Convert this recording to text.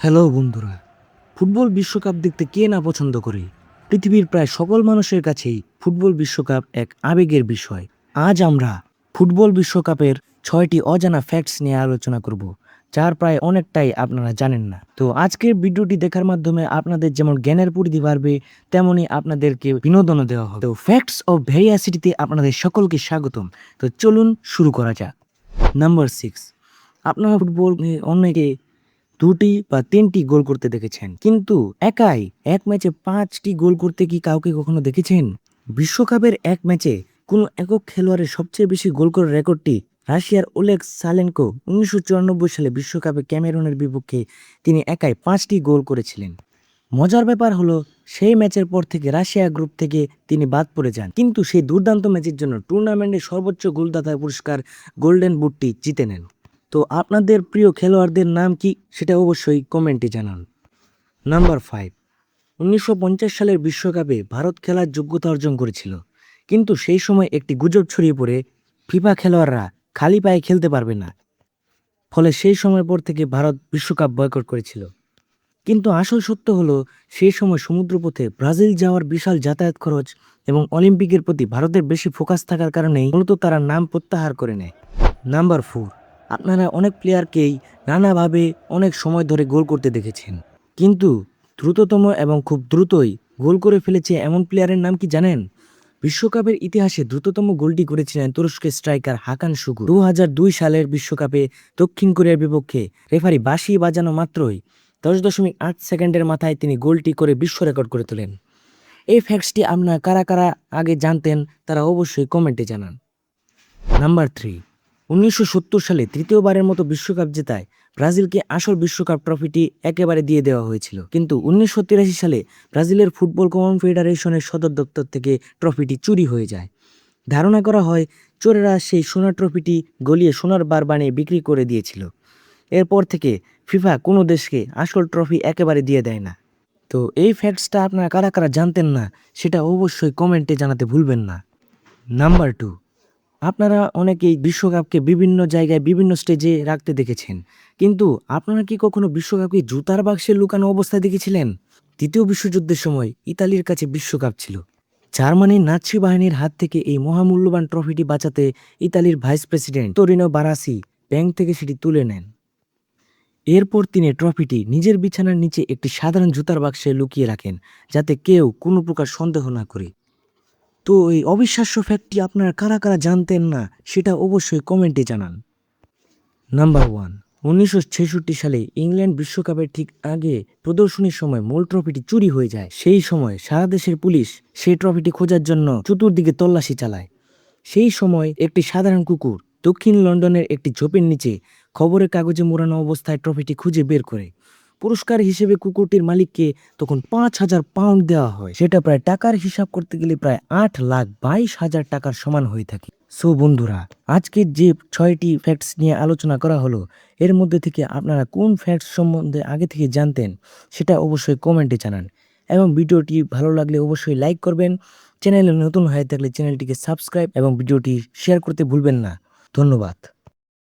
Hello বন্ধুরা, football বিশ্বকাপ দেখতে কে না পছন্দ করে? পৃথিবীর প্রায় সকল মানুষের কাছেই ফুটবল বিশ্বকাপ এক আবেগের বিষয়। আজ আমরা ফুটবল বিশ্বকাপের 6টি অজানা ফ্যাক্টস নিয়ে আলোচনা করব, যার প্রায় অনেকটাই আপনারা জানেন না। তো আজকের ভিডিওটি দেখার মাধ্যমে আপনাদের যেমন জ্ঞানের পরিধি বাড়বে, তেমনি আপনাদেরকে বিনোদনও দেওয়া হবে। তো ফ্যাক্টস অফ ভেরিয়াসিটিতে আপনাদের সকলকে স্বাগতম। তো চলুন শুরু করা যাক। নাম্বার 6, আপনারা ফুটবল অনেকে 2টি বা 3টি গোল করতে দেখেছেন, কিন্তু একাই এক ম্যাচে 5টি গোল করতে কি কাউকে কখনো দেখেছেন? বিশ্বকাপের এক ম্যাচে কোনো একক খেলোয়াড়ের সবচেয়ে বেশি গোল করার রেকর্ডটি রাশিয়ার ওলেগ সালেনকো 1994 সালে বিশ্বকাপে ক্যামেরুনের বিপক্ষে তিনি একাই 5টি গোল করেছিলেন। মজার ব্যাপার হলো, সেই ম্যাচের পর থেকে রাশিয়া গ্রুপ থেকে তিনি বাদ পড়ে যান, কিন্তু সেই দুর্দান্ত ম্যাচের জন্য টুর্নামেন্টের সর্বোচ্চ গোলদাতা পুরস্কার গোল্ডেন বুটটি জিতে নেন। তো আপনাদের প্রিয় খেলোয়াড়দের নাম কি, সেটা অবশ্যই কমেন্টে জানান। নাম্বার 5, 1950 সালের বিশ্বকাপে ভারত খেলার যোগ্যতা অর্জন করেছিল, কিন্তু সেই সময় একটি গুজব ছড়িয়ে পড়ে ফিফা খেলোয়াড়রা খালি পায়ে খেলতে পারবে না। ফলে সেই সময়ের পর থেকে ভারত বিশ্বকাপ বয়কট করেছিল। কিন্তু আসল সত্য হলো, সেই সময় সমুদ্রপথে ব্রাজিল যাওয়ার বিশাল যাতায়াত খরচ এবং অলিম্পিকের প্রতি ভারতের বেশি ফোকাস থাকার কারণেই মূলত তারা নাম প্রত্যাহার করে নেয়। নাম্বার 4, আপনারা অনেক প্লেয়ারকেই নানাভাবে অনেক সময় ধরে গোল করতে দেখেছেন, কিন্তু দ্রুততম এবং খুব দ্রুতই গোল করে ফেলেছে এমন প্লেয়ারের নাম কি জানেন? বিশ্বকাপের ইতিহাসে দ্রুততম গোলটি করেছিলেন তুরস্কের স্ট্রাইকার হাকান শুগুর। 2002 সালের বিশ্বকাপে দক্ষিণ কোরিয়ার বিপক্ষে রেফারি বাঁশি বাজানো মাত্রই 10.8 সেকেন্ডের মাথায় তিনি গোলটি করে বিশ্ব রেকর্ড করে তোলেন। এই ফ্যাক্টসটি আপনারা কারা কারা আগে জানতেন, তারা অবশ্যই কমেন্টে জানান। নাম্বার 3, 1970 সালে তৃতীয়বারের মতো বিশ্বকাপ জেতায় ব্রাজিলকে আসল বিশ্বকাপ ট্রফিটি একেবারে দিয়ে দেওয়া হয়েছিল, কিন্তু 1983 সালে ব্রাজিলের ফুটবল কনফেডারেশনের সদর দপ্তর থেকে ট্রফিটি চুরি হয়ে যায়। ধারণা করা হয় চোরেরা সেই সোনার ট্রফিটি গলিয়ে সোনার বার বানিয়ে বিক্রি করে দিয়েছিল। এরপর থেকে ফিফা কোনো দেশকে আসল ট্রফি একেবারে দিয়ে দেয় না। তো এই ফ্যাক্টসটা আপনারা কারা কারা জানতেন না, সেটা অবশ্যই কমেন্টে জানাতে ভুলবেন না। নাম্বার 2, আপনারা অনেকেই বিশ্বকাপকে বিভিন্ন জায়গায় বিভিন্ন স্টেজে রাখতে দেখেছেন, কিন্তু আপনারা কি কখনো বিশ্বকাপকে জুতার বাক্সে লুকানো অবস্থায় দেখেছিলেন? দ্বিতীয় বিশ্বযুদ্ধের সময় ইতালির কাছে বিশ্বকাপ ছিল। জার্মানির নাৎসি বাহিনীর হাত থেকে এই মহামূল্যবান ট্রফিটি বাঁচাতে ইতালির ভাইস প্রেসিডেন্ট তোরিনো বারাসি ব্যাংক থেকে সেটি তুলে নেন। এরপর তিনি ট্রফিটি নিজের বিছানার নিচে একটি সাধারণ জুতার বাক্সে লুকিয়ে রাখেন, যাতে কেউ কোনো প্রকার সন্দেহ না করে। তো এই অবিশ্বাস্য ফ্যাক্টটি আপনারা কারা কারা জানতেন না, সেটা অবশ্যই কমেন্টে জানান। নাম্বার 1, 1966 সালে ইংল্যান্ড বিশ্বকাপের ঠিক আগে প্রদর্শনীর সময় মূল ট্রফিটি চুরি হয়ে যায়। সেই সময় সারা দেশের পুলিশ সেই ট্রফিটি খোঁজার জন্য চতুর্দিকে তল্লাশি চালায়। সেই সময় একটি সাধারণ কুকুর দক্ষিণ লন্ডনের একটি ঝোপের নিচে খবরের কাগজে মোড়ানো অবস্থায় ট্রফিটি খুঁজে বের করে। পুরস্কার হিসেবে কুকুরটির মালিককে তখন 5,000 পাউন্ড দেওয়া হয়। সেটা প্রায় টাকার হিসাব করতে গেলে প্রায় 8,22,000 টাকার সমান হয়ে থাকে। সো বন্ধুরা, আজকের যে 6টি ফ্যাক্টস নিয়ে আলোচনা করা হলো, এর মধ্যে থেকে আপনারা কোন ফ্যাক্টস সম্বন্ধে আগে থেকে জানতেন, সেটা অবশ্যই কমেন্টে জানান। এবং ভিডিওটি ভালো লাগলে অবশ্যই লাইক করবেন। চ্যানেলে নতুন হয়ে থাকলে চ্যানেলটিকে সাবস্ক্রাইব এবং ভিডিওটি শেয়ার করতে ভুলবেন না। ধন্যবাদ।